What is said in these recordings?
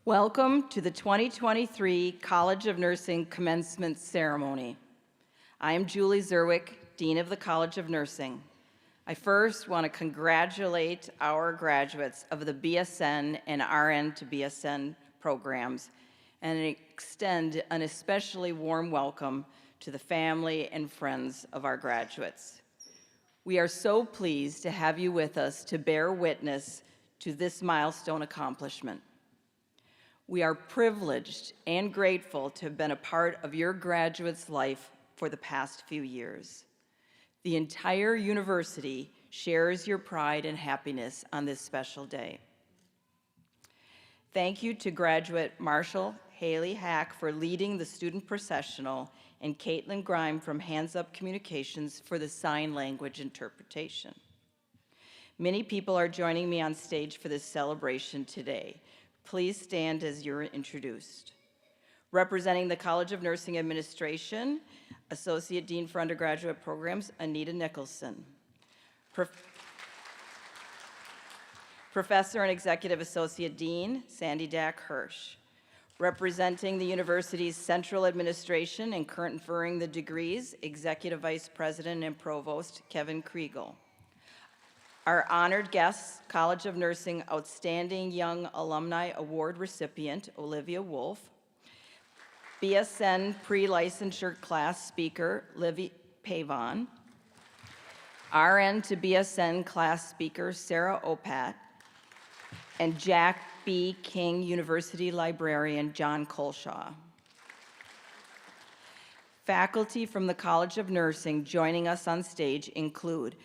Welcome to the 2023 College of Nursing Commencement Ceremony. I am Julie Zerwick, Dean of the College of Nursing. I first want to congratulate our graduates of the BSN and RN to BSN programs and extend an especially warm welcome to the family and friends of our graduates. We are so pleased to have you with us to bear witness to this milestone accomplishment. We are privileged and grateful to have been a part of your graduates' life for the past few years. The entire university shares your pride and happiness on this special day. Thank you to graduate Marshall Haley Hack for leading the student processional and Caitlin Grime from Hands Up Communications for the sign language interpretation. Many people are joining me on stage for this celebration today. Please stand as you're introduced. Representing the College of Nursing Administration, Associate Dean for Undergraduate Programs, Anita Nicholson. Professor and Executive Associate Dean, Sandy Dack Hirsch. Representing the university's central administration and conferring the degrees, Executive Vice President and Provost, Kevin Kriegel. Our honored guests, College of Nursing Outstanding Young Alumni Award recipient, Olivia Wolf, BSN pre-licensure class speaker, Livy Pavon, RN to BSN class speaker, Sarah Opat, and Jack B. King University librarian, John Colshaw. Faculty from the College of Nursing joining us on stage include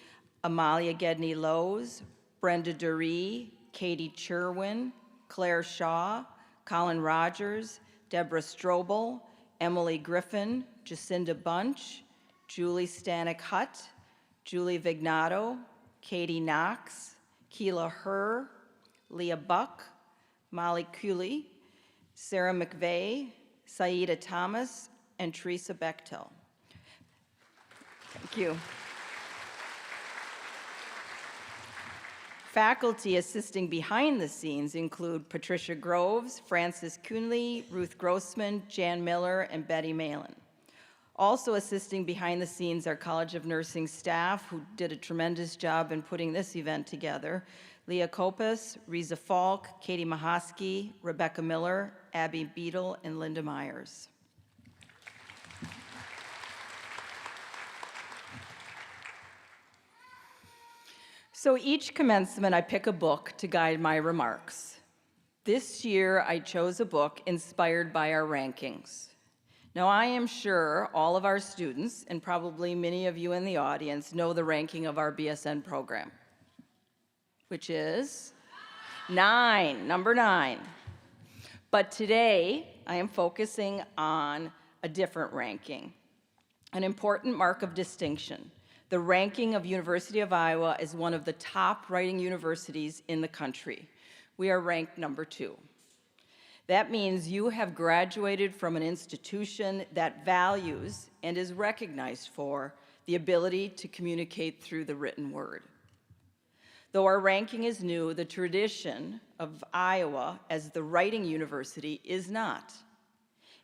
Amalia Gedney-Lowe's, Brenda Dury, Katie Cherwin, Claire Shaw, Colin Rogers, Deborah Strobel, Emily Griffin, Jacinda Bunch, Julie Stanek-Hutt, Julie Vignato, Katie Knox, Keela Herr, Leah Buck, Molly Cooley, Sarah McVeigh, Saida Thomas, and Teresa Bechtel. Thank you. Faculty assisting behind the scenes include Patricia Groves, Frances Kuhnley, Ruth Grossman, Jan Miller, and Betty Malin. Also assisting behind the scenes are College of Nursing staff who did a tremendous job in putting this event together. Leah Kopis, Riza Falk, Katie Mahosky, Rebecca Miller, Abby Beadle, and Linda Myers. So each commencement, I pick a book to guide my remarks. This year, I chose a book inspired by our rankings. Now, I am sure all of our students, and probably many of you in the audience, know the ranking of our BSN program, which is number 9. But today, I am focusing on a different ranking, an important mark of distinction. The ranking of University of Iowa as one of the top writing universities in the country. We are ranked number 2. That means you have graduated from an institution that values and is recognized for the ability to communicate through the written word. Though our ranking is new, the tradition of Iowa as the writing university is not.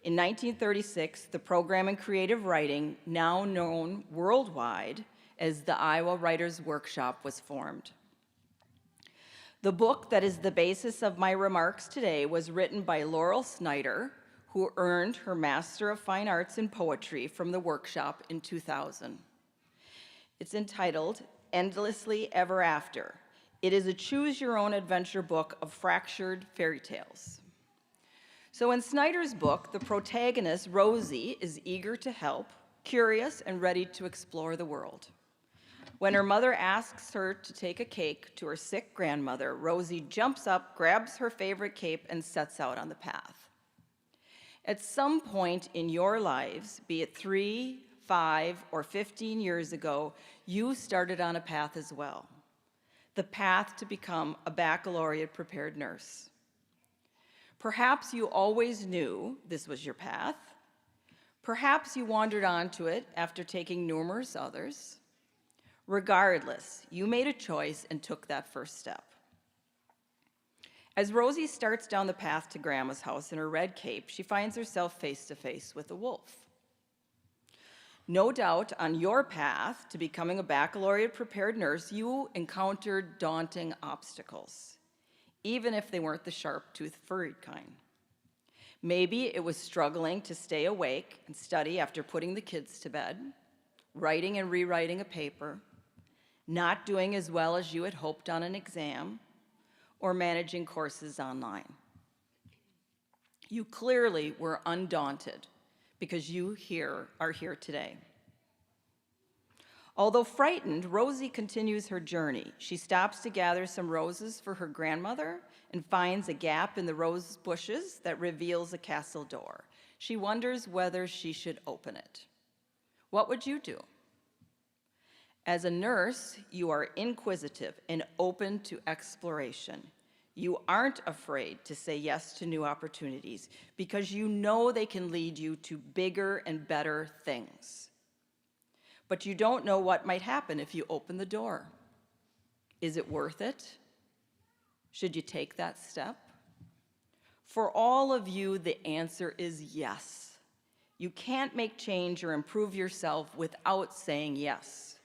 In 1936, the program in creative writing, now known worldwide as the Iowa Writers' Workshop, was formed. The book that is the basis of my remarks today was written by Laurel Snyder, who earned her Master of Fine Arts in Poetry from the workshop in 2000. It's entitled Endlessly Ever After. It is a choose-your-own-adventure book of fractured fairy tales. So in Snyder's book, the protagonist, Rosie, is eager to help, curious, and ready to explore the world. When her mother asks her to take a cake to her sick grandmother, Rosie jumps up, grabs her favorite cape, and sets out on the path. At some point in your lives, be it 3, 5, or 15 years ago, you started on a path as well. The path to become a baccalaureate-prepared nurse. Perhaps you always knew this was your path. Perhaps you wandered onto it after taking numerous others. Regardless, you made a choice and took that first step. As Rosie starts down the path to Grandma's house in her red cape, she finds herself face to face with a wolf. No doubt on your path to becoming a baccalaureate prepared nurse, you encountered daunting obstacles, even if they weren't the sharp-toothed furry kind. Maybe it was struggling to stay awake and study after putting the kids to bed, writing and rewriting a paper, not doing as well as you had hoped on an exam, or managing courses online. You clearly were undaunted because you are here today. Although frightened, Rosie continues her journey. She stops to gather some roses for her grandmother and finds a gap in the rose bushes that reveals a castle door. She wonders whether she should open it. What would you do? As a nurse, you are inquisitive and open to exploration. You aren't afraid to say yes to new opportunities because you know they can lead you to bigger and better things. But you don't know what might happen if you open the door. Is it worth it? Should you take that step? For all of you, the answer is yes. You can't make change or improve yourself without saying yes.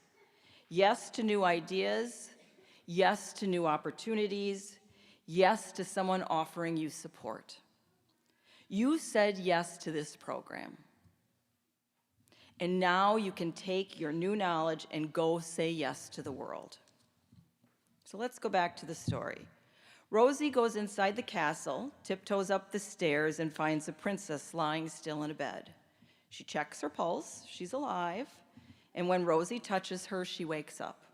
Yes to new ideas, yes to new opportunities, yes to someone offering you support. You said yes to this program. And now you can take your new knowledge and go say yes to the world. So let's go back to the story. Rosie goes inside the castle, tiptoes up the stairs, and finds a princess lying still in a bed. She checks her pulse, she's alive, and when Rosie touches her, she wakes up.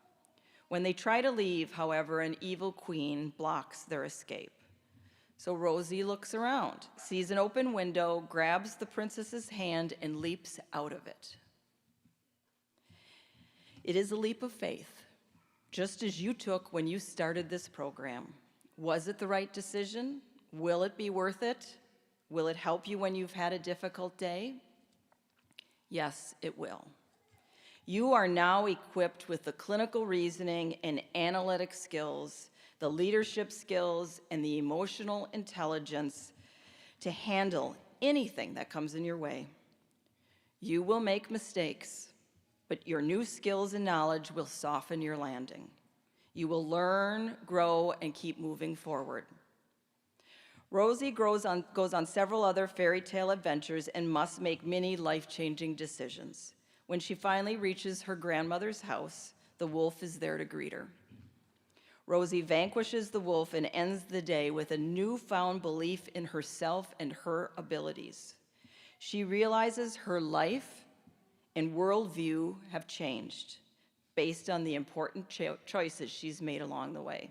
When they try to leave, however, an evil queen blocks their escape. So Rosie looks around, sees an open window, grabs the princess's hand, and leaps out of it. It is a leap of faith, just as you took when you started this program. Was it the right decision? Will it be worth it? Will it help you when you've had a difficult day? Yes, it will. You are now equipped with the clinical reasoning and analytic skills, the leadership skills, and the emotional intelligence to handle anything that comes in your way. You will make mistakes, but your new skills and knowledge will soften your landing. You will learn, grow, and keep moving forward. Rosie goes on several other fairy tale adventures and must make many life-changing decisions. When she finally reaches her grandmother's house, the wolf is there to greet her. Rosie vanquishes the wolf and ends the day with a newfound belief in herself and her abilities. She realizes her life and worldview have changed based on the important choices she's made along the way.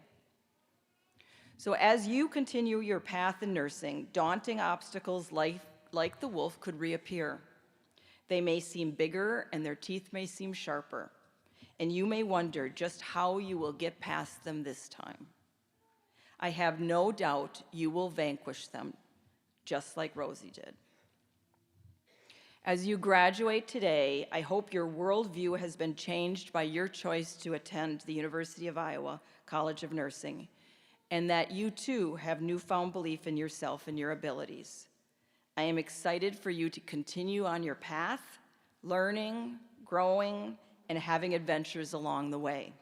So as you continue your path in nursing, daunting obstacles like the wolf could reappear. They may seem bigger and their teeth may seem sharper, and you may wonder just how you will get past them this time. I have no doubt you will vanquish them, just like Rosie did. As you graduate today, I hope your worldview has been changed by your choice to attend the University of Iowa College of Nursing, and that you too have newfound belief in yourself and your abilities. I am excited for you to continue on your path, learning, growing, and having adventures along the way.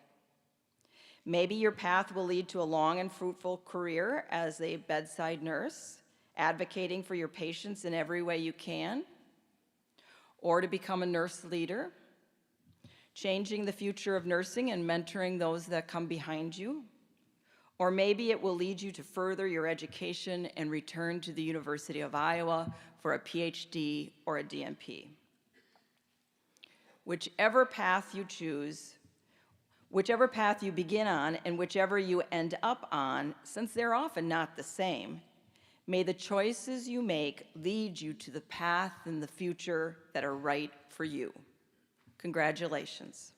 Maybe your path will lead to a long and fruitful career as a bedside nurse, advocating for your patients in every way you can, or to become a nurse leader, changing the future of nursing and mentoring those that come behind you. Or maybe it will lead you to further your education and return to the University of Iowa for a PhD or a DNP. Whichever path you choose, whichever path you begin on, and whichever you end up on, since they're often not the same, may the choices you make lead you to the path in the future that are right for you. Congratulations.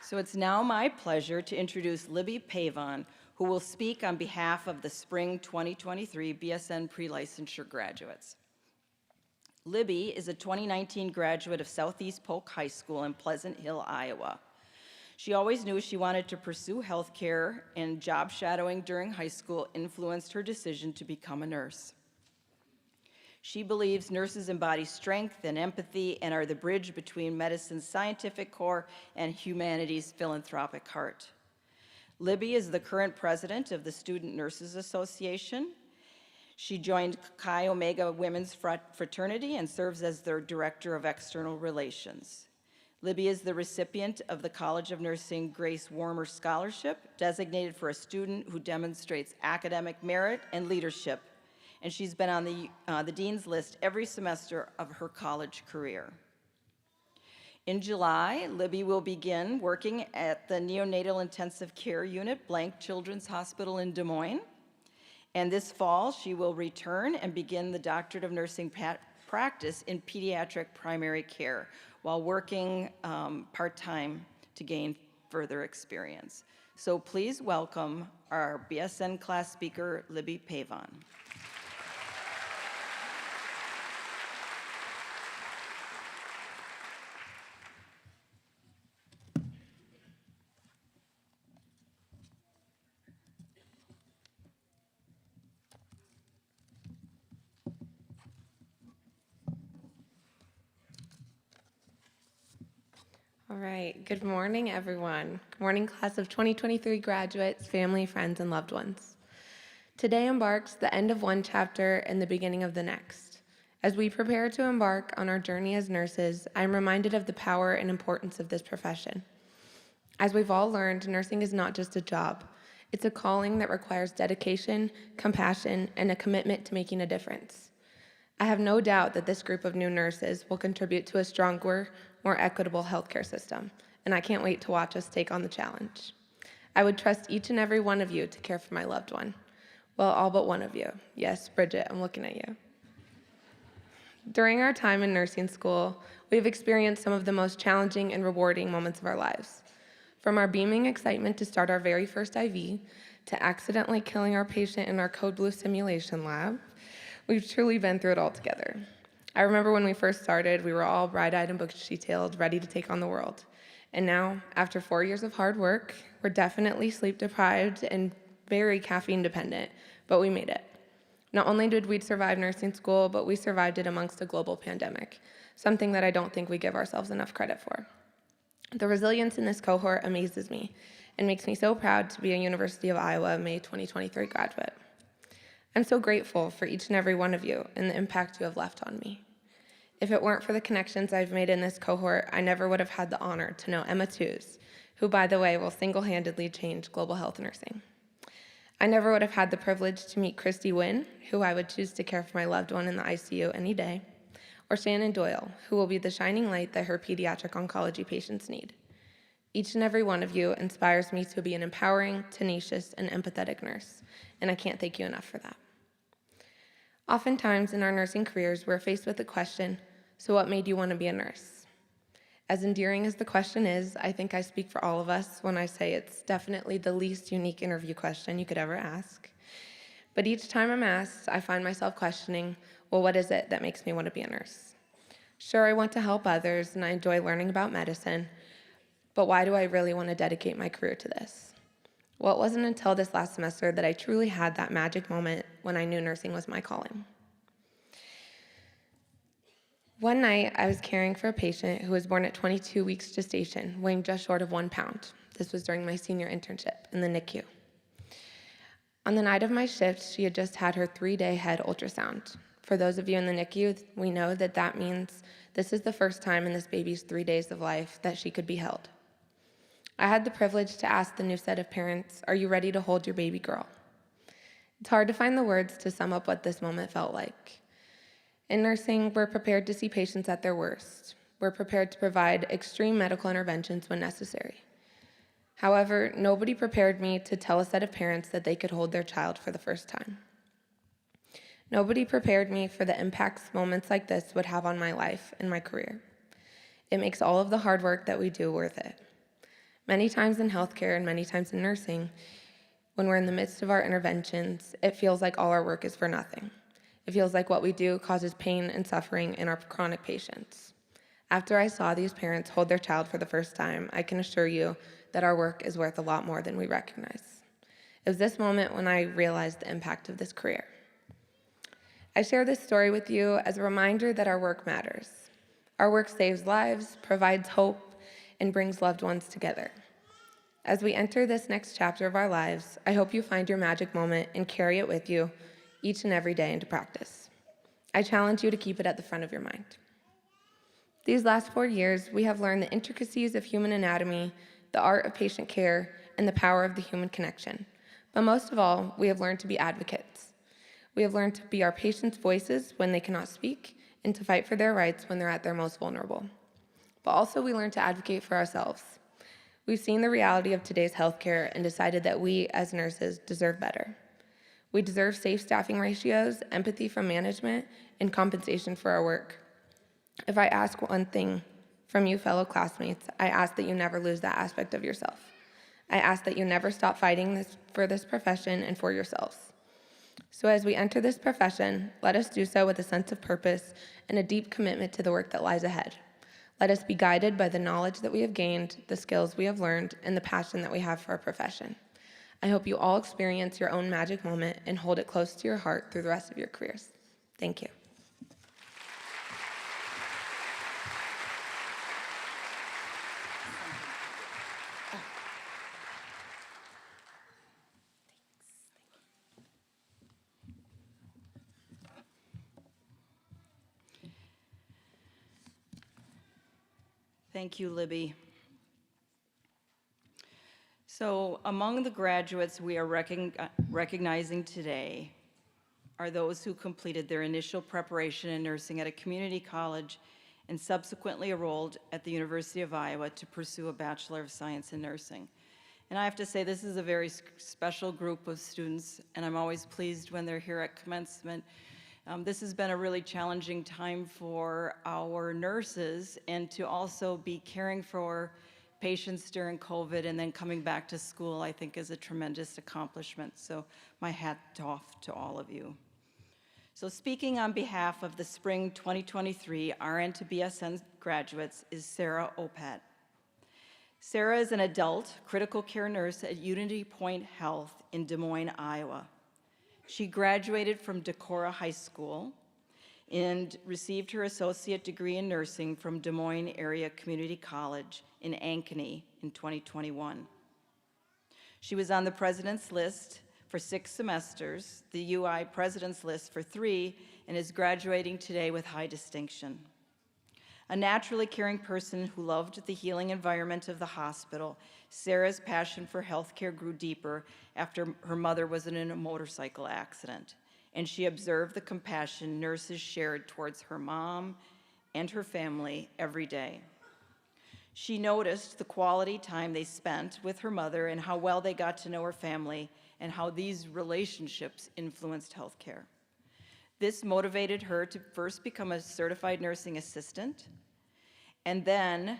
So it's now my pleasure to introduce Libby Pavon, who will speak on behalf of the Spring 2023 BSN Pre-Licensure graduates. Libby is a 2019 graduate of Southeast Polk High School in Pleasant Hill, Iowa. She always knew she wanted to pursue healthcare, and job shadowing during high school influenced her decision to become a nurse. She believes nurses embody strength and empathy and are the bridge between medicine's scientific core and humanity's philanthropic heart. Libby is the current president of the Student Nurses Association. She joined Chi Omega Women's Fraternity and serves as their Director of External Relations. Libby is the recipient of the College of Nursing Grace Warmer Scholarship, designated for a student who demonstrates academic merit and leadership, and she's been on the Dean's List every semester of her college career. In July, Libby will begin working at the Neonatal Intensive Care Unit, Blank Children's Hospital in Des Moines. And this fall, she will return and begin the Doctorate of Nursing practice in pediatric primary care while working part-time to gain further experience. So please welcome our BSN class speaker, Libby Pavon. All right, good morning, everyone. Good morning, class of 2023 graduates, family, friends, and loved ones. Today embarks the end of one chapter and the beginning of the next. As we prepare to embark on our journey as nurses, I'm reminded of the power and importance of this profession. As we've all learned, nursing is not just a job. It's a calling that requires dedication, compassion, and a commitment to making a difference. I have no doubt that this group of new nurses will contribute to a stronger, more equitable healthcare system, and I can't wait to watch us take on the challenge. I would trust each and every one of you to care for my loved one. Well, all but one of you. Yes, Bridget, I'm looking at you. During our time in nursing school, we've experienced some of the most challenging and rewarding moments of our lives. From our beaming excitement to start our very first IV, to accidentally killing our patient in our code blue simulation lab, we've truly been through it all together. I remember when we first started, we were all bright-eyed and bushy-tailed, ready to take on the world. And now, after 4 years of hard work, we're definitely sleep-deprived and very caffeine-dependent, but we made it. Not only did we survive nursing school, but we survived it amongst a global pandemic, something that I don't think we give ourselves enough credit for. The resilience in this cohort amazes me and makes me so proud to be a University of Iowa May 2023 graduate. I'm so grateful for each and every one of you and the impact you have left on me. If it weren't for the connections I've made in this cohort, I never would have had the honor to know Emma Tews, who, by the way, will single-handedly change global health nursing. I never would have had the privilege to meet Christy Wynn, who I would choose to care for my loved one in the ICU any day, or Shannon Doyle, who will be the shining light that her pediatric oncology patients need. Each and every one of you inspires me to be an empowering, tenacious, and empathetic nurse, and I can't thank you enough for that. Oftentimes in our nursing careers, we're faced with the question, so what made you want to be a nurse? As endearing as the question is, I think I speak for all of us when I say it's definitely the least unique interview question you could ever ask. But each time I'm asked, I find myself questioning, well, what is it that makes me want to be a nurse? Sure, I want to help others and I enjoy learning about medicine, but why do I really want to dedicate my career to this? Well, it wasn't until this last semester that I truly had that magic moment when I knew nursing was my calling. One night, I was caring for a patient who was born at 22 weeks gestation, weighing just short of 1 pound. This was during my senior internship in the NICU. On the night of my shift, she had just had her 3-day head ultrasound. For those of you in the NICU, we know that that means this is the first time in this baby's 3 days of life that she could be held. I had the privilege to ask the new set of parents, are you ready to hold your baby girl? It's hard to find the words to sum up what this moment felt like. In nursing, we're prepared to see patients at their worst. We're prepared to provide extreme medical interventions when necessary. However, nobody prepared me to tell a set of parents that they could hold their child for the first time. Nobody prepared me for the impacts moments like this would have on my life and my career. It makes all of the hard work that we do worth it. Many times in healthcare and many times in nursing, when we're in the midst of our interventions, it feels like all our work is for nothing. It feels like what we do causes pain and suffering in our chronic patients. After I saw these parents hold their child for the first time, I can assure you that our work is worth a lot more than we recognize. It was this moment when I realized the impact of this career. I share this story with you as a reminder that our work matters. Our work saves lives, provides hope, and brings loved ones together. As we enter this next chapter of our lives, I hope you find your magic moment and carry it with you each and every day into practice. I challenge you to keep it at the front of your mind. These last 4 years, we have learned the intricacies of human anatomy, the art of patient care, and the power of the human connection. But most of all, we have learned to be advocates. We have learned to be our patients' voices when they cannot speak and to fight for their rights when they're at their most vulnerable. But also we learned to advocate for ourselves. We've seen the reality of today's healthcare and decided that we, as nurses, deserve better. We deserve safe staffing ratios, empathy from management, and compensation for our work. If I ask one thing from you, fellow classmates, I ask that you never lose that aspect of yourself. I ask that you never stop fighting for this profession and for yourselves. So as we enter this profession, let us do so with a sense of purpose and a deep commitment to the work that lies ahead. Let us be guided by the knowledge that we have gained, the skills we have learned, and the passion that we have for our profession. I hope you all experience your own magic moment and hold it close to your heart through the rest of your careers. Thank you. Thank you, Libby. So among the graduates we are recognizing today are those who completed their initial preparation in nursing at a community college and subsequently enrolled at the University of Iowa to pursue a Bachelor of Science in Nursing. And I have to say, this is a very special group of students, and I'm always pleased when they're here at commencement. This has been a really challenging time for our nurses, and to also be caring for patients during COVID and then coming back to school, I think is a tremendous accomplishment. So my hat off to all of you. So speaking on behalf of the spring 2023 RN to BSN graduates is Sarah Opat. Sarah is an adult critical care nurse at Unity Point Health in Des Moines, Iowa. She graduated from Decorah High School and received her associate degree in nursing from Des Moines Area Community College in Ankeny in 2021. She was on the President's List for 6 semesters, the UI President's List for 3, and is graduating today with high distinction. A naturally caring person who loved the healing environment of the hospital, Sarah's passion for healthcare grew deeper after her mother was in a motorcycle accident, and she observed the compassion nurses shared towards her mom and her family every day. She noticed the quality time they spent with her mother and how well they got to know her family and how these relationships influenced healthcare. This motivated her to first become a certified nursing assistant, and then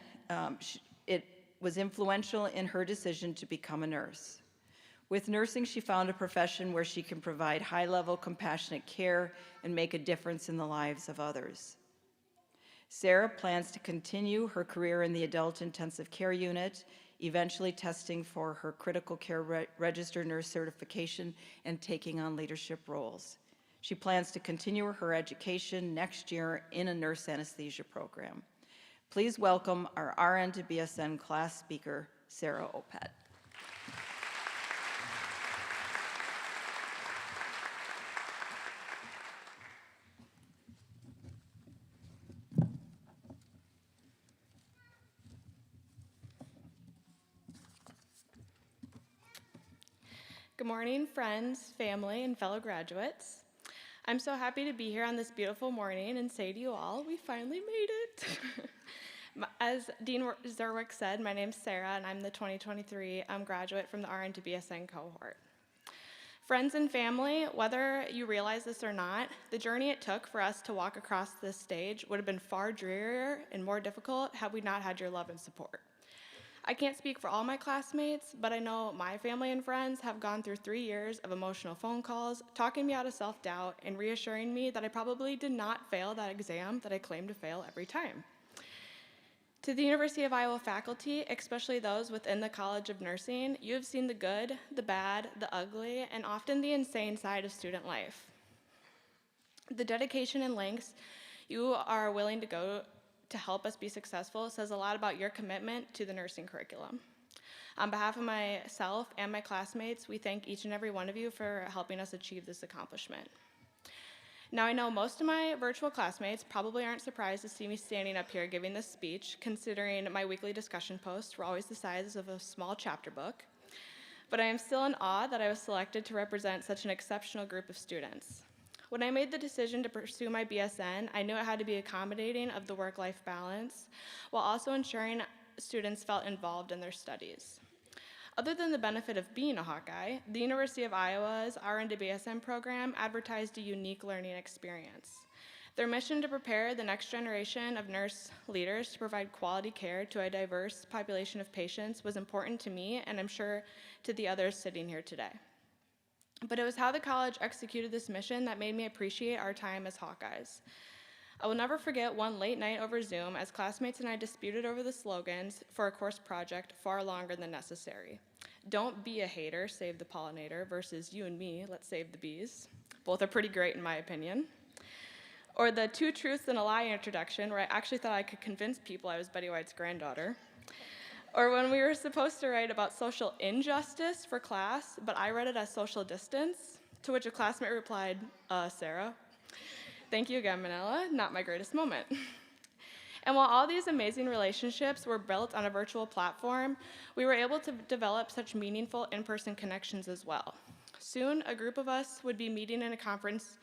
it was influential in her decision to become a nurse. With nursing, she found a profession where she can provide high-level compassionate care and make a difference in the lives of others. Sarah plans to continue her career in the adult intensive care unit, eventually testing for her critical care registered nurse certification and taking on leadership roles. She plans to continue her education next year in a nurse anesthesia program. Please welcome our RN to BSN class speaker, Sarah Opat. Good morning, friends, family, and fellow graduates. I'm so happy to be here on this beautiful morning and say to you all, we finally made it. As Dean Zerwick said, my name's Sarah, and I'm the 2023 graduate from the RN to BSN cohort. Friends and family, whether you realize this or not, the journey it took for us to walk across this stage would have been far drearier and more difficult had we not had your love and support. I can't speak for all my classmates, but I know my family and friends have gone through 3 years of emotional phone calls, talking me out of self-doubt and reassuring me that I probably did not fail that exam that I claimed to fail every time. To the University of Iowa faculty, especially those within the College of Nursing, you have seen the good, the bad, the ugly, and often the insane side of student life. The dedication and lengths you are willing to go to help us be successful says a lot about your commitment to the nursing curriculum. On behalf of myself and my classmates, we thank each and every one of you for helping us achieve this accomplishment. Now, I know most of my virtual classmates probably aren't surprised to see me standing up here giving this speech, considering my weekly discussion posts were always the size of a small chapter book. But I am still in awe that I was selected to represent such an exceptional group of students. When I made the decision to pursue my BSN, I knew it had to be accommodating of the work-life balance, while also ensuring students felt involved in their studies. Other than the benefit of being a Hawkeye, the University of Iowa's RN to BSN program advertised a unique learning experience. Their mission to prepare the next generation of nurse leaders to provide quality care to a diverse population of patients was important to me, and I'm sure to the others sitting here today. But it was how the college executed this mission that made me appreciate our time as Hawkeyes. I will never forget one late night over Zoom as classmates and I disputed over the slogans for a course project far longer than necessary. Don't be a hater, save the pollinator, versus you and me, let's save the bees. Both are pretty great in my opinion. Or the two truths and a lie introduction, where I actually thought I could convince people I was Betty White's granddaughter. Or when we were supposed to write about social injustice for class, but I read it as social distance, to which a classmate replied, Sarah. Thank you again, Manila, not my greatest moment. And while all these amazing relationships were built on a virtual platform, we were able to develop such meaningful in-person connections as well. Soon, a group of us would be meeting in a conference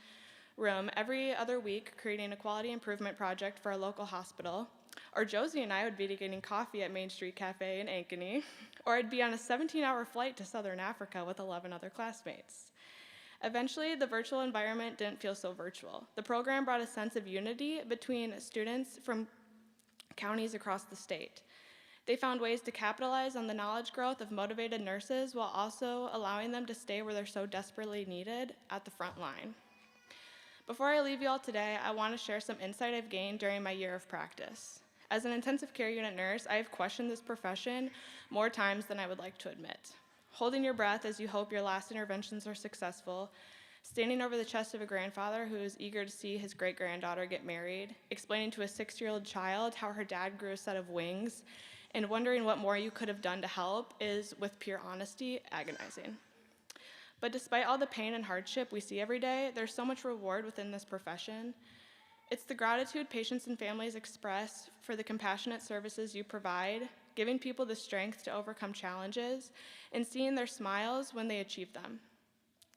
room every other week, creating a quality improvement project for our local hospital. Or Josie and I would be getting coffee at Main Street Cafe in Ankeny, or I'd be on a 17-hour flight to Southern Africa with 11 other classmates. Eventually, the virtual environment didn't feel so virtual. The program brought a sense of unity between students from counties across the state. They found ways to capitalize on the knowledge growth of motivated nurses while also allowing them to stay where they're so desperately needed, at the front line. Before I leave you all today, I want to share some insight I've gained during my year of practice. As an intensive care unit nurse, I have questioned this profession more times than I would like to admit. Holding your breath as you hope your last interventions are successful, standing over the chest of a grandfather who is eager to see his great-granddaughter get married, explaining to a 6-year-old child how her dad grew a set of wings, and wondering what more you could have done to help is, with pure honesty, agonizing. But despite all the pain and hardship we see every day, there's so much reward within this profession. It's the gratitude patients and families express for the compassionate services you provide, giving people the strength to overcome challenges, and seeing their smiles when they achieve them.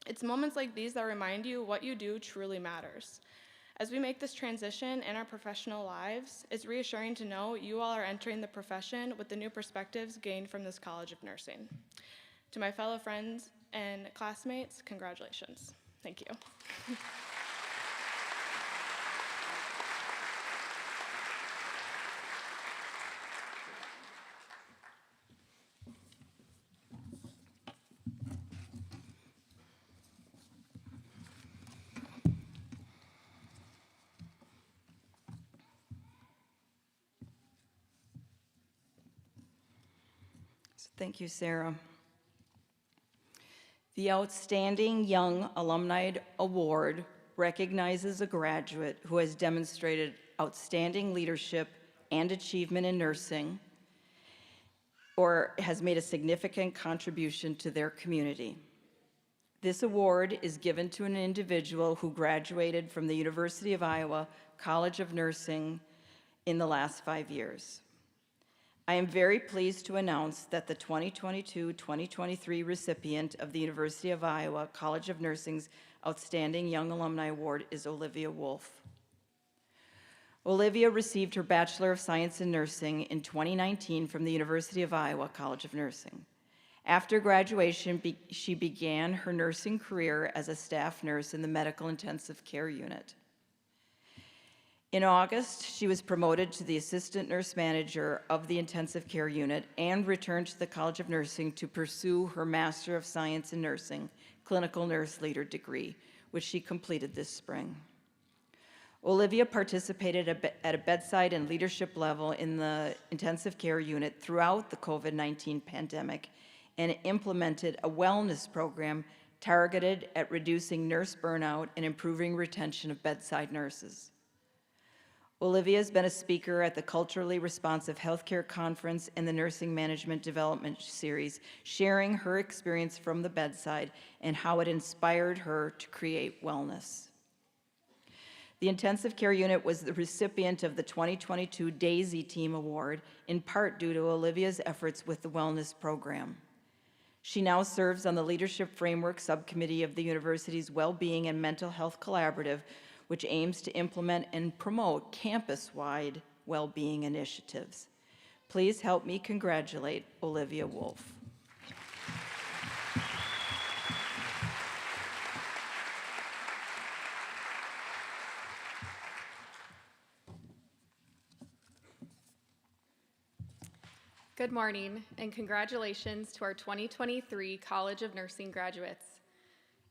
It's moments like these that remind you what you do truly matters. As we make this transition in our professional lives, it's reassuring to know you all are entering the profession with the new perspectives gained from this College of Nursing. To my fellow friends and classmates, congratulations. Thank you. Thank you, Sarah. The Outstanding Young Alumni Award recognizes a graduate who has demonstrated outstanding leadership and achievement in nursing or has made a significant contribution to their community. This award is given to an individual who graduated from the University of Iowa College of Nursing in the last 5 years. I am very pleased to announce that the 2022-2023 recipient of the University of Iowa College of Nursing's Outstanding Young Alumni Award is Olivia Wolf. Olivia received her Bachelor of Science in Nursing in 2019 from the University of Iowa College of Nursing. After graduation, she began her nursing career as a staff nurse in the medical intensive care unit. In August, she was promoted to the assistant nurse manager of the intensive care unit and returned to the College of Nursing to pursue her Master of Science in Nursing, clinical nurse leader degree, which she completed this spring. Olivia participated at a bedside and leadership level in the intensive care unit throughout the COVID-19 pandemic and implemented a wellness program targeted at reducing nurse burnout and improving retention of bedside nurses. Olivia has been a speaker at the Culturally Responsive Healthcare Conference and the Nursing Management Development Series, sharing her experience from the bedside and how it inspired her to create wellness. The intensive care unit was the recipient of the 2022 DAISY Team Award, in part due to Olivia's efforts with the wellness program. She now serves on the Leadership Framework Subcommittee of the university's Wellbeing and Mental Health Collaborative, which aims to implement and promote campus-wide well-being initiatives. Please help me congratulate Olivia Wolf. Good morning, and congratulations to our 2023 College of Nursing graduates.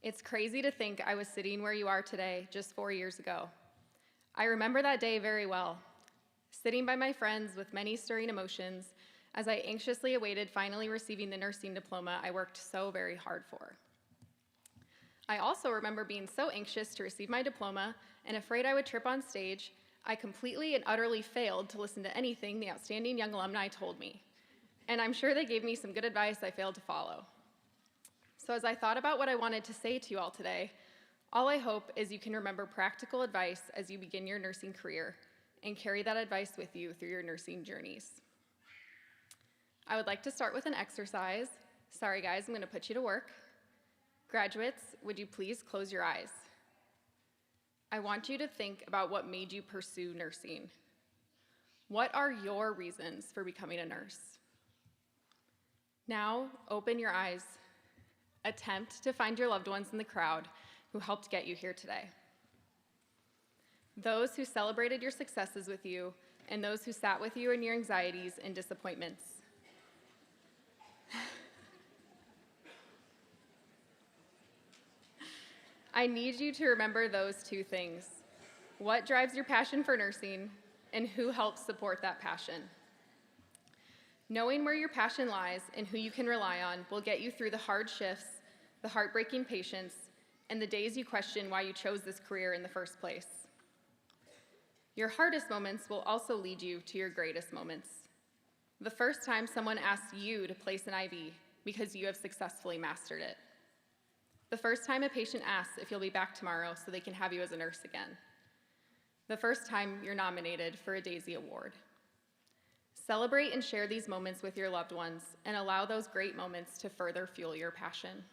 It's crazy to think I was sitting where you are today just 4 years ago. I remember that day very well, sitting by my friends with many stirring emotions as I anxiously awaited finally receiving the nursing diploma I worked so very hard for. I also remember being so anxious to receive my diploma and afraid I would trip on stage, I completely and utterly failed to listen to anything the outstanding young alumni told me. And I'm sure they gave me some good advice I failed to follow. So as I thought about what I wanted to say to you all today, all I hope is you can remember practical advice as you begin your nursing career and carry that advice with you through your nursing journeys. I would like to start with an exercise. Sorry guys, I'm gonna put you to work. Graduates, would you please close your eyes? I want you to think about what made you pursue nursing. What are your reasons for becoming a nurse? Now, open your eyes. Attempt to find your loved ones in the crowd who helped get you here today. Those who celebrated your successes with you, and those who sat with you in your anxieties and disappointments. I need you to remember those two things. What drives your passion for nursing, and who helps support that passion? Knowing where your passion lies and who you can rely on will get you through the hard shifts, the heartbreaking patients, and the days you question why you chose this career in the first place. Your hardest moments will also lead you to your greatest moments. The first time someone asks you to place an IV because you have successfully mastered it. The first time a patient asks if you'll be back tomorrow so they can have you as a nurse again. The first time you're nominated for a DAISY Award. Celebrate and share these moments with your loved ones and allow those great moments to further fuel your passion.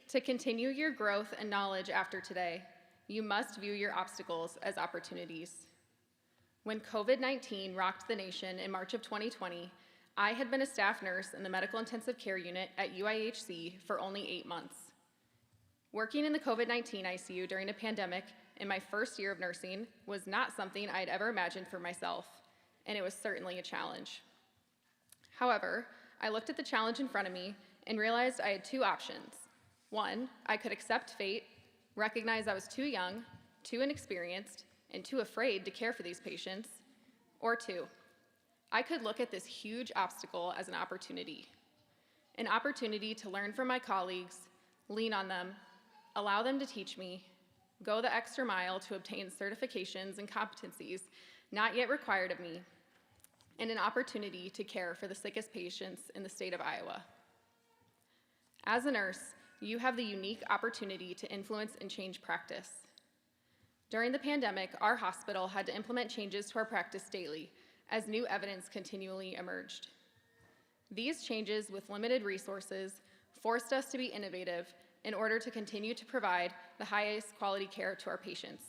To continue your growth and knowledge after today, you must view your obstacles as opportunities. When COVID-19 rocked the nation in March of 2020, I had been a staff nurse in the medical intensive care unit at UIHC for only 8 months. Working in the COVID-19 ICU during a pandemic in my first year of nursing was not something I'd ever imagined for myself, and it was certainly a challenge. However, I looked at the challenge in front of me and realized I had two options. One, I could accept fate, recognize I was too young, too inexperienced, and too afraid to care for these patients. Or two, I could look at this huge obstacle as an opportunity to learn from my colleagues, lean on them, allow them to teach me, go the extra mile to obtain certifications and competencies not yet required of me, and an opportunity to care for the sickest patients in the state of Iowa. As a nurse, you have the unique opportunity to influence and change practice. During the pandemic, our hospital had to implement changes to our practice daily as new evidence continually emerged. These changes, with limited resources, forced us to be innovative in order to continue to provide the highest quality care to our patients.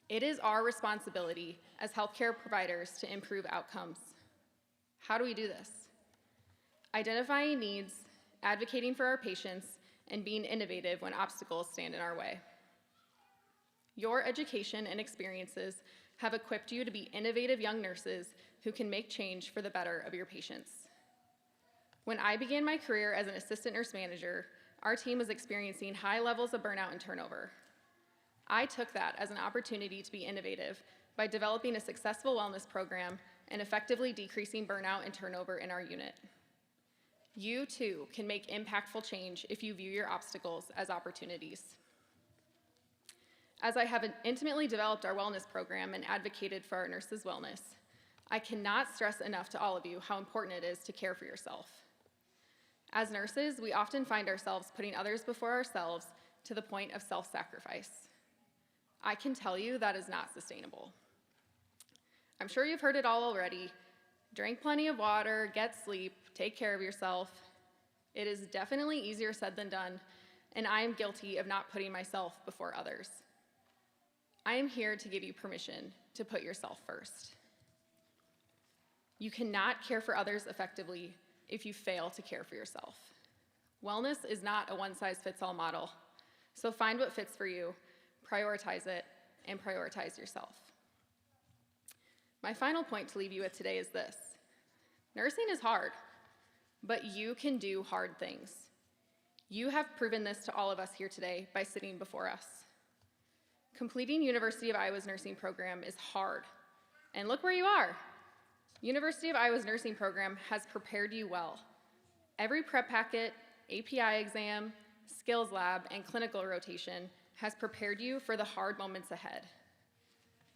It is our responsibility as healthcare providers to improve outcomes. How do we do this? Identifying needs, advocating for our patients, and being innovative when obstacles stand in our way. Your education and experiences have equipped you to be innovative young nurses who can make change for the better of your patients. When I began my career as an assistant nurse manager, our team was experiencing high levels of burnout and turnover. I took that as an opportunity to be innovative by developing a successful wellness program and effectively decreasing burnout and turnover in our unit. You too can make impactful change if you view your obstacles as opportunities. As I have intimately developed our wellness program and advocated for our nurses' wellness, I cannot stress enough to all of you how important it is to care for yourself. As nurses, we often find ourselves putting others before ourselves to the point of self-sacrifice. I can tell you that is not sustainable. I'm sure you've heard it all already. Drink plenty of water, get sleep, take care of yourself. It is definitely easier said than done, and I am guilty of not putting myself before others. I am here to give you permission to put yourself first. You cannot care for others effectively if you fail to care for yourself. Wellness is not a one-size-fits-all model, so find what fits for you, prioritize it, and prioritize yourself. My final point to leave you with today is this. Nursing is hard, but you can do hard things. You have proven this to all of us here today by sitting before us. Completing University of Iowa's nursing program is hard, and look where you are. University of Iowa's nursing program has prepared you well. Every prep packet, API exam, skills lab, and clinical rotation has prepared you for the hard moments ahead.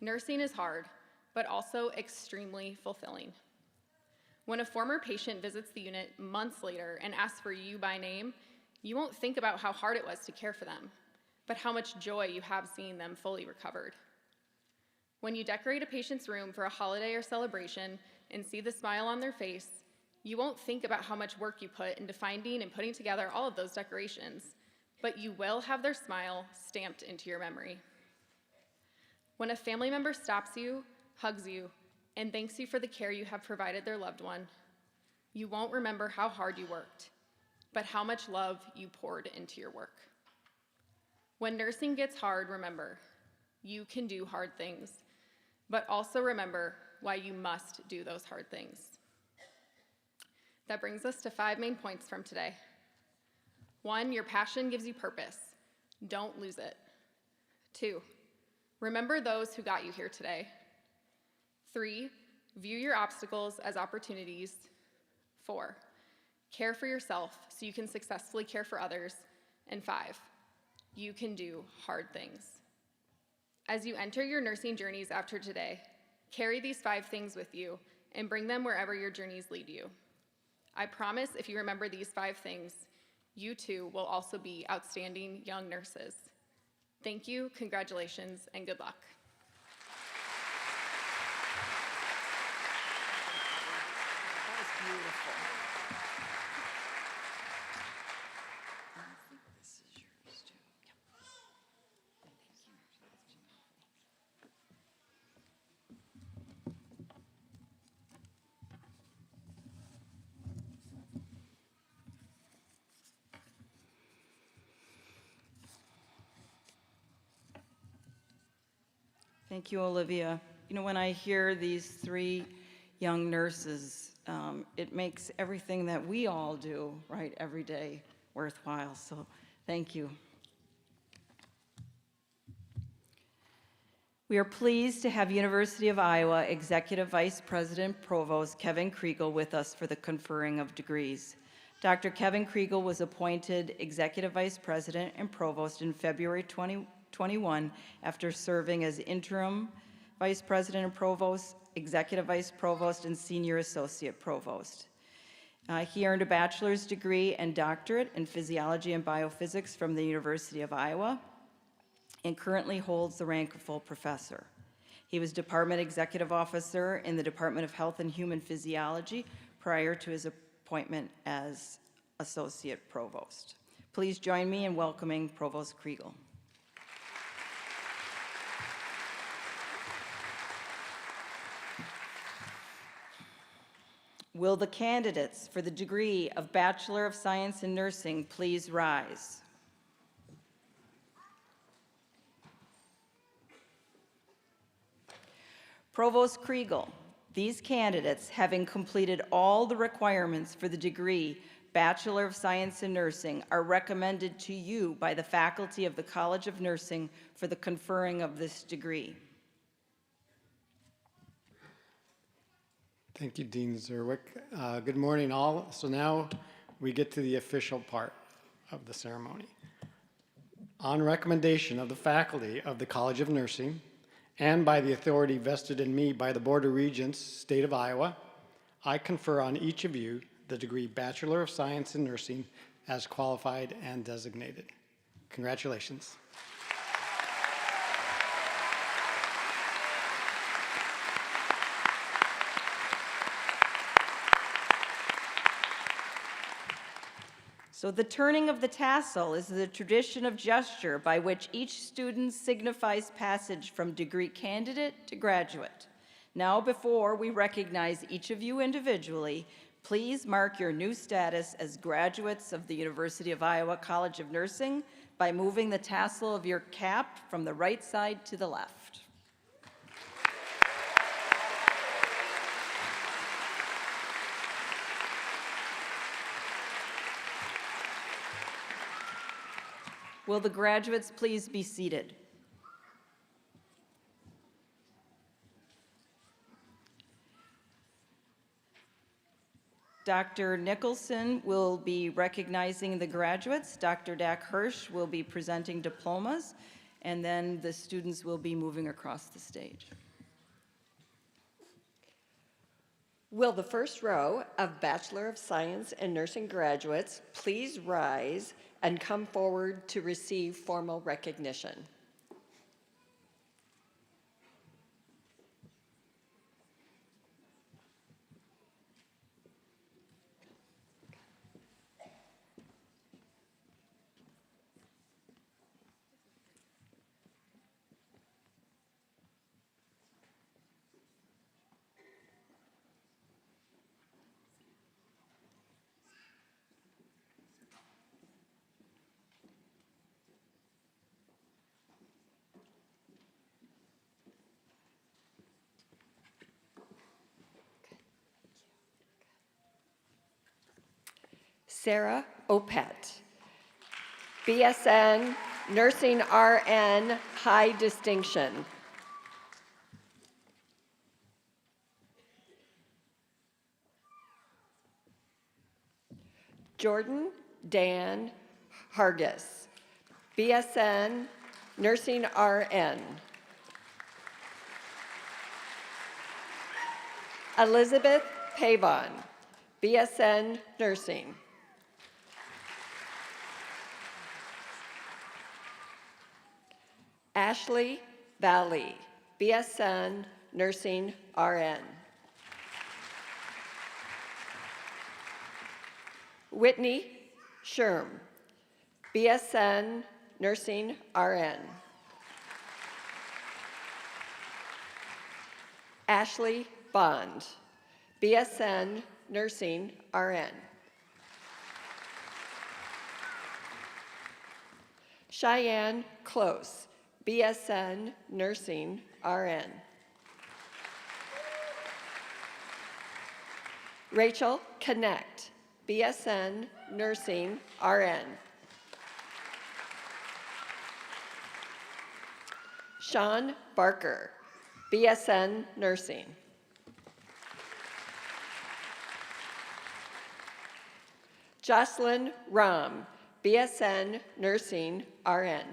Nursing is hard, but also extremely fulfilling. When a former patient visits the unit months later and asks for you by name, you won't think about how hard it was to care for them, but how much joy you have seeing them fully recovered. When you decorate a patient's room for a holiday or celebration and see the smile on their face, you won't think about how much work you put into finding and putting together all of those decorations, but you will have their smile stamped into your memory. When a family member stops you, hugs you, and thanks you for the care you have provided their loved one, you won't remember how hard you worked, but how much love you poured into your work. When nursing gets hard, remember, you can do hard things, but also remember why you must do those hard things. That brings us to 5 main points from today. 1, your passion gives you purpose. Don't lose it. 2, remember those who got you here today. 3, view your obstacles as opportunities. 4, care for yourself so you can successfully care for others. And 5, you can do hard things. As you enter your nursing journeys after today, carry these 5 things with you and bring them wherever your journeys lead you. I promise if you remember these 5 things, you too will also be outstanding young nurses. Thank you, congratulations, and good luck. That was beautiful. I think this is yours too. Thank you, Olivia. You know, when I hear these 3 young nurses, it makes everything that we all do, right, every day worthwhile. So thank you. We are pleased to have University of Iowa Executive Vice President Provost Kevin Kriegel with us for the conferring of degrees. Dr. Kevin Kriegel was appointed Executive Vice President and Provost in February 2021 after serving as interim Vice President and Provost, Executive Vice Provost, and Senior Associate Provost. He earned a bachelor's degree and doctorate in physiology and biophysics from the University of Iowa and currently holds the rank of full professor. He was Department Executive Officer in the Department of Health and Human Physiology prior to his appointment as Associate Provost. Please join me in welcoming Provost Kriegel. Will the candidates for the degree of Bachelor of Science in Nursing please rise? Provost Kriegel, these candidates, having completed all the requirements for the degree Bachelor of Science in Nursing, are recommended to you by the faculty of the College of Nursing for the conferring of this degree. Thank you, Dean Zerwick. Good morning, all. So now we get to the official part of the ceremony. On recommendation of the faculty of the College of Nursing and by the authority vested in me by the Board of Regents, State of Iowa, I confer on each of you the degree Bachelor of Science in Nursing as qualified and designated. Congratulations. So the turning of the tassel is the tradition of gesture by which each student signifies passage from degree candidate to graduate. Now, before we recognize each of you individually, please mark your new status as graduates of the University of Iowa College of Nursing by moving the tassel of your cap from the right side to the left. Will the graduates please be seated? Dr. Nicholson will be recognizing the graduates. Dr. Dak Hirsch will be presenting diplomas, and then the students will be moving across the stage. Will the first row of Bachelor of Science in Nursing graduates please rise and come forward to receive formal recognition? Sarah Opet, BSN Nursing RN, high distinction. Jordan Dan Hargis, BSN Nursing RN. Elizabeth Pavon, BSN Nursing. Ashley Valley, BSN Nursing RN. Whitney Sherm, BSN Nursing RN. Ashley Bond, BSN Nursing RN. Cheyenne Close, BSN Nursing RN. Rachel Connect, BSN Nursing RN. Sean Barker, BSN Nursing. Jocelyn Ram, BSN Nursing RN.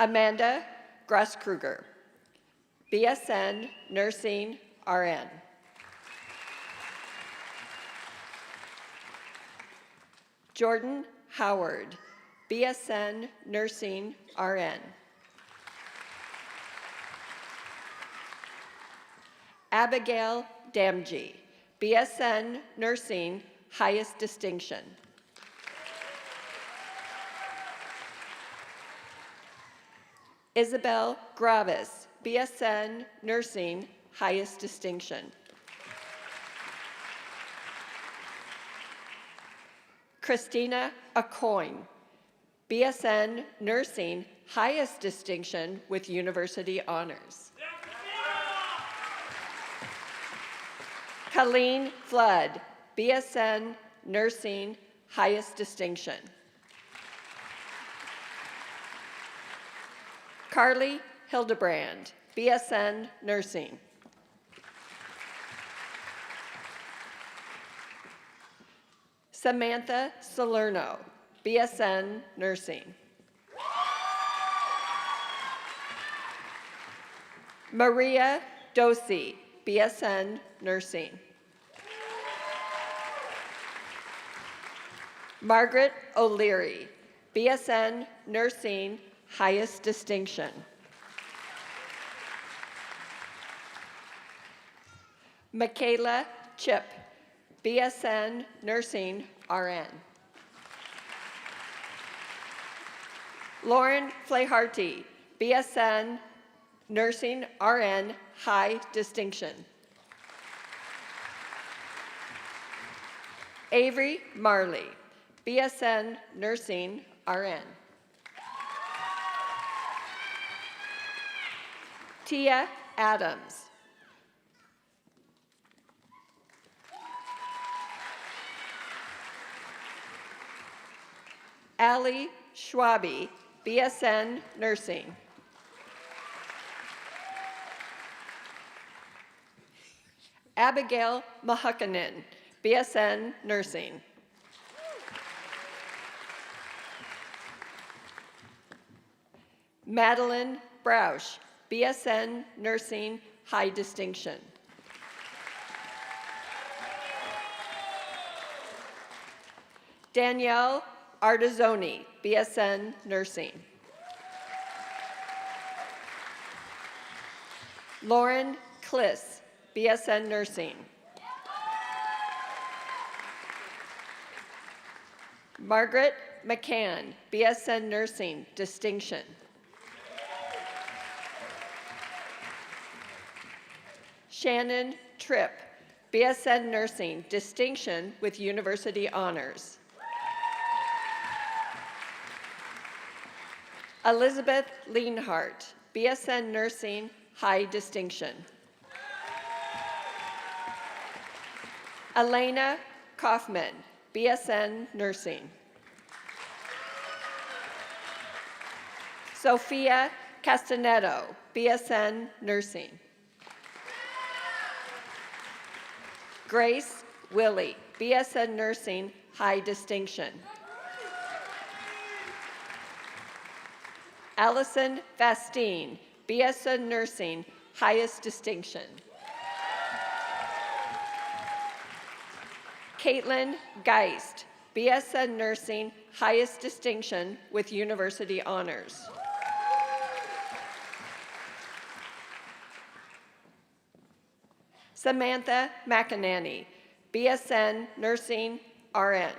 Amanda Grosskruger, BSN Nursing RN. Jordan Howard, BSN Nursing RN. Abigail Damji, BSN Nursing, highest distinction. Isabel Gravis, BSN Nursing, highest distinction. Christina Acoin, BSN Nursing, highest distinction with university honors. Colleen Flood, BSN Nursing, highest distinction. Carly Hildebrand, BSN Nursing. Samantha Salerno, BSN Nursing. Maria Dosi, BSN Nursing. Margaret O'Leary, BSN Nursing, highest distinction. Michaela Chip, BSN Nursing, RN. Lauren Flaharty, BSN Nursing, RN, high distinction. Avery Marley, BSN Nursing, RN. Tia Adams. Ali Schwabi, BSN Nursing. Abigail Mahukkanen, BSN Nursing. Madeline Brausch, BSN Nursing, high distinction. Danielle Artizzoni, BSN Nursing. Lauren Kliss, BSN Nursing. Margaret McCann, BSN Nursing, distinction. Shannon Tripp, BSN Nursing, distinction with university honors. Elizabeth Leanhart, BSN Nursing, high distinction. Elena Kaufman, BSN Nursing. Sophia Castanedo, BSN Nursing. Grace Willie, BSN Nursing, high distinction. Allison Fastine, BSN Nursing, highest distinction. Caitlin Geist, BSN Nursing, highest distinction with university honors. Samantha McInerney, BSN Nursing, RN.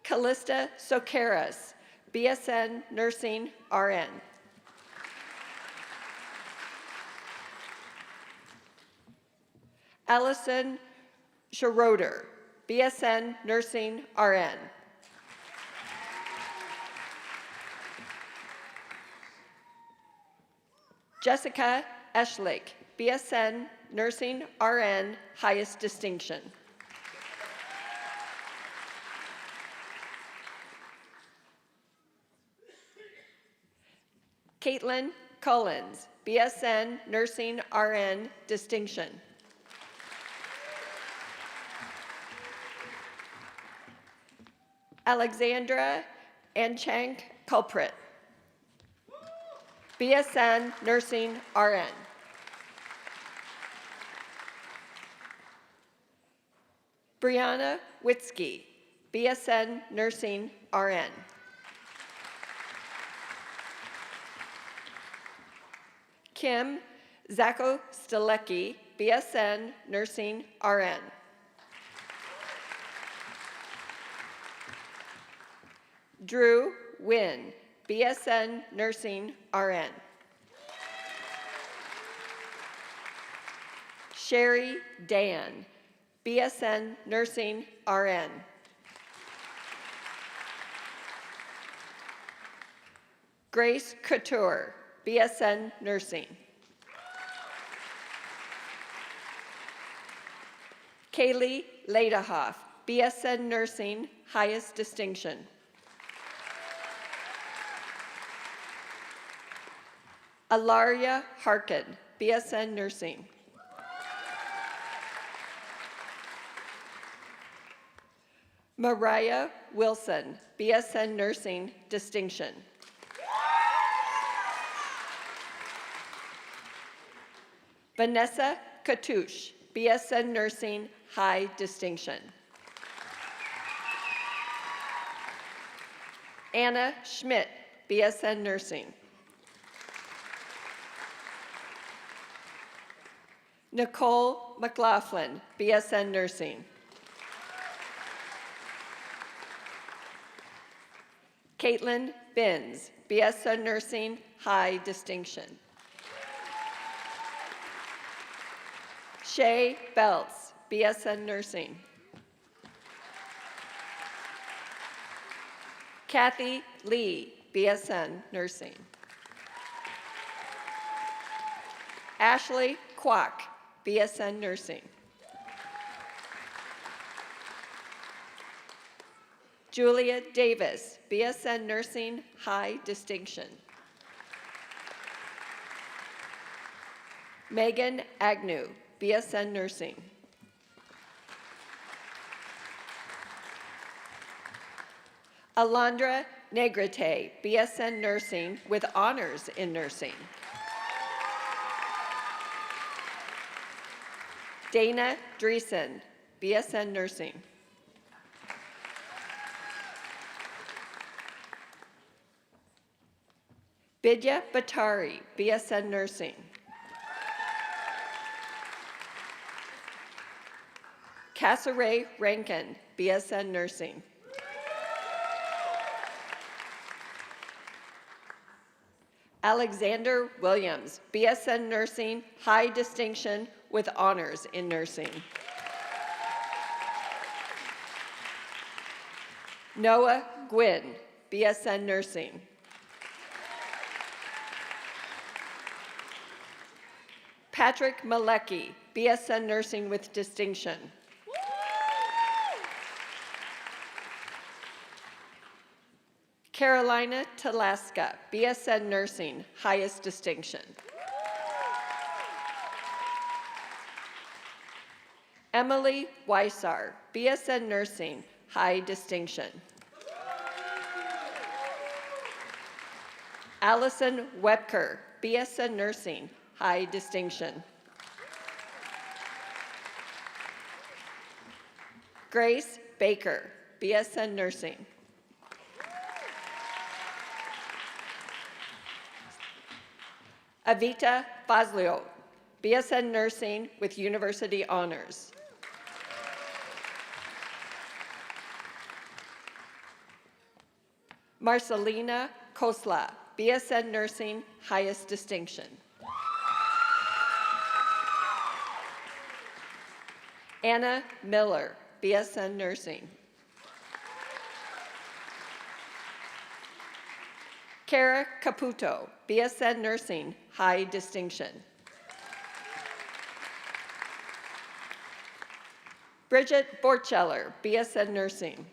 Callista Sokeras, BSN Nursing, RN. Allison Schroeder, BSN Nursing, RN. Jessica Eschlick, BSN Nursing, RN, highest distinction. Caitlin Collins, BSN Nursing, RN, distinction. Alexandra Anchank Culprit, BSN Nursing, RN. Brianna Witzke, BSN Nursing, RN. Kim Zako-Stalecki, BSN Nursing, RN. Drew Wynn, BSN Nursing, RN. Sherry Dan, BSN Nursing, RN. Grace Couture, BSN Nursing. Kaylee Ladehoff, BSN Nursing, highest distinction. Alaria Harkin, BSN Nursing. Mariah Wilson, BSN Nursing, distinction. Vanessa Katouche, BSN Nursing, high distinction. Anna Schmidt, BSN Nursing. Nicole McLaughlin, BSN Nursing. Caitlin Binns, BSN Nursing, high distinction. Shay Belts, BSN Nursing. Kathy Lee, BSN Nursing. Ashley Kwok, BSN Nursing. Julia Davis, BSN Nursing, high distinction. Megan Agnew, BSN Nursing. Alondra Negrete, BSN Nursing with honors in nursing. Dana Dreesen, BSN Nursing. Bidya Batari, BSN Nursing. Cassaray Rankin, BSN Nursing. Alexander Williams, BSN Nursing, high distinction with honors in nursing. Noah Gwynn, BSN Nursing. Patrick Malecki, BSN Nursing with distinction. Carolina Talaska, BSN Nursing, highest distinction. Emily Weissar, BSN Nursing, high distinction. Allison Webker, BSN Nursing, high distinction. Grace Baker, BSN Nursing. Avita Fazlio, BSN Nursing with University Honors. Marcelina Kosla, BSN Nursing, highest distinction. Anna Miller, BSN Nursing. Kara Caputo, BSN Nursing, high distinction. Bridget Borcheller, BSN Nursing.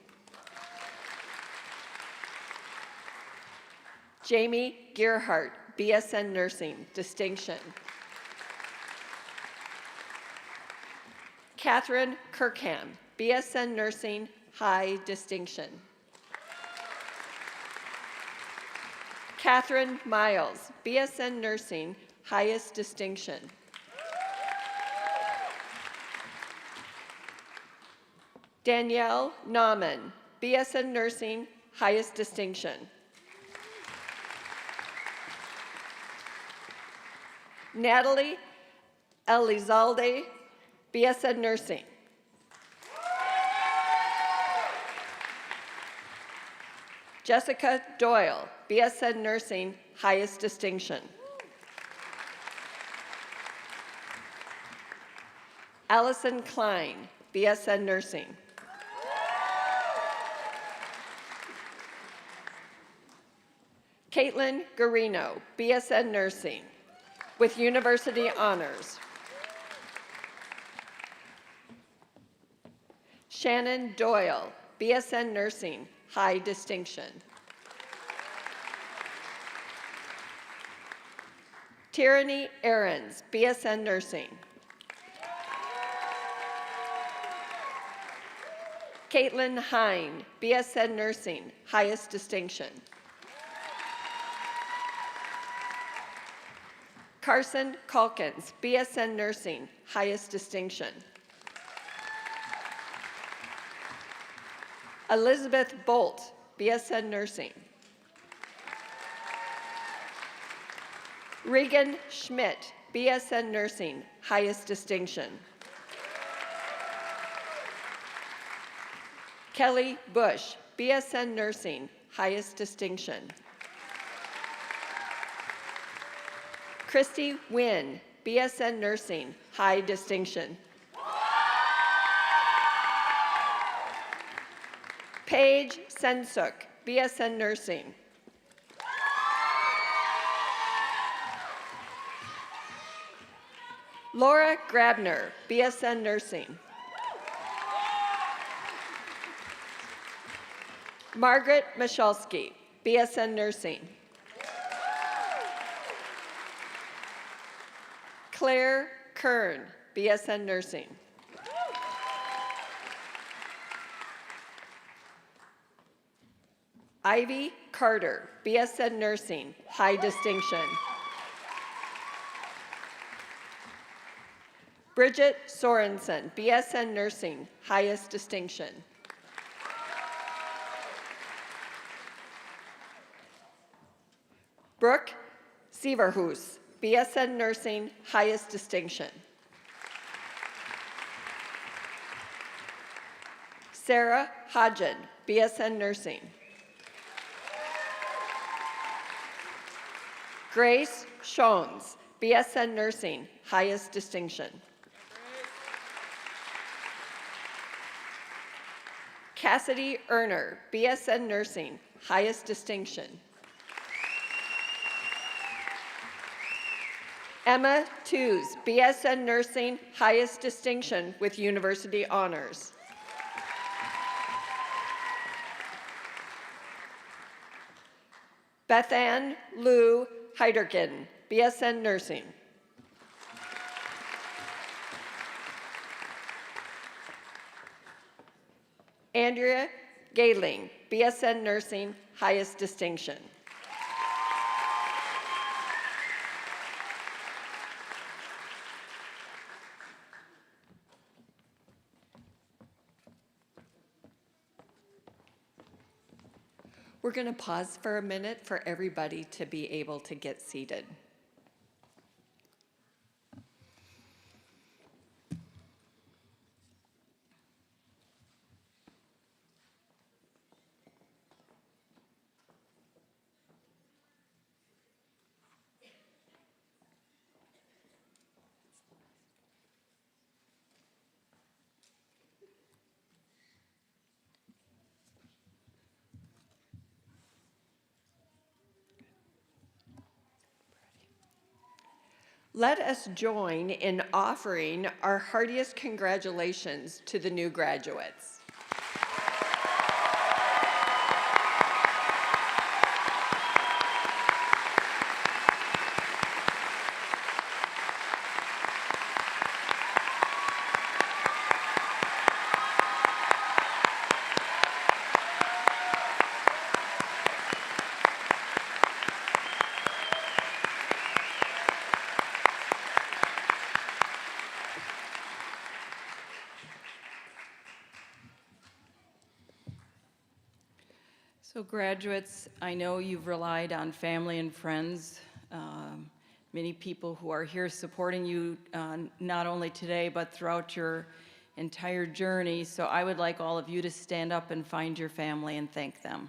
Jamie Gearhart, BSN Nursing, distinction. Catherine Kirkham, BSN Nursing, high distinction. Catherine Miles, BSN Nursing, highest distinction. Danielle Nauman, BSN Nursing, highest distinction. Natalie Elizalde, BSN Nursing. Jessica Doyle, BSN Nursing, highest distinction. Allison Klein, BSN Nursing. Caitlin Garino, BSN Nursing, with University Honors. Shannon Doyle, BSN Nursing, High Distinction. Tyranny Ahrens, BSN Nursing. Caitlin Hine, BSN Nursing, highest distinction. Carson Calkins, BSN Nursing, highest distinction. Elizabeth Bolt, BSN Nursing. Regan Schmidt, BSN Nursing, highest distinction. Kelly Bush, BSN Nursing, highest distinction. Christy Wynn, BSN Nursing, high distinction. Paige Sensuk, BSN Nursing. Laura Grabner, BSN Nursing. Margaret Michalski, BSN Nursing. Claire Kern, BSN Nursing. Ivy Carter, BSN Nursing, high distinction. Bridget Sorensen, BSN Nursing, highest distinction. Brooke Sieverhus, BSN Nursing, highest distinction. Sarah Hodgen, BSN Nursing. Grace Schoens, BSN Nursing, highest distinction. Cassidy Erner, BSN Nursing, highest distinction. Emma Tews, BSN Nursing, highest distinction with University Honors. Bethann Lou Heidergen, BSN Nursing. Andrea Gayling, BSN Nursing, highest distinction. We're going to pause for a minute for everybody to be able to get seated. Let us join in offering our heartiest congratulations to the new graduates. So graduates, I know you've relied on family and friends, many people who are here supporting you not only today but throughout your entire journey. So I would like all of you to stand up and find your family and thank them.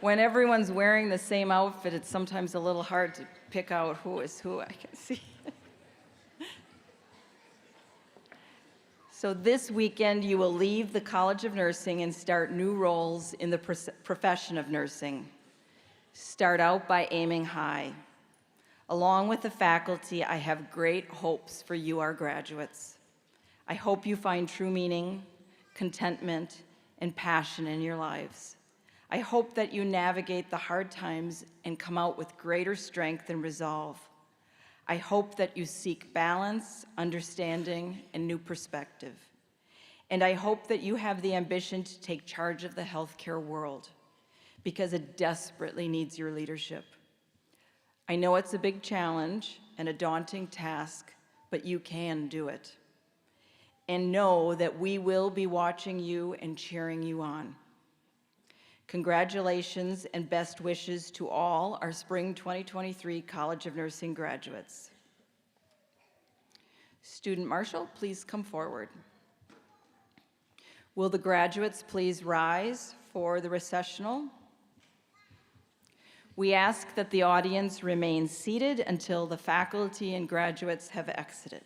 When everyone's wearing the same outfit, it's sometimes a little hard to pick out who is who, I can see. So this weekend, you will leave the College of Nursing and start new roles in the profession of nursing. Start out by aiming high. Along with the faculty, I have great hopes for you, our graduates. I hope you find true meaning, contentment, and passion in your lives. I hope that you navigate the hard times and come out with greater strength and resolve. I hope that you seek balance, understanding, and new perspective. And I hope that you have the ambition to take charge of the healthcare world, because it desperately needs your leadership. I know it's a big challenge and a daunting task, but you can do it. And know that we will be watching you and cheering you on. Congratulations and best wishes to all our Spring 2023 College of Nursing graduates. Student Marshal, please come forward. Will the graduates please rise for the recessional? We ask that the audience remain seated until the faculty and graduates have exited.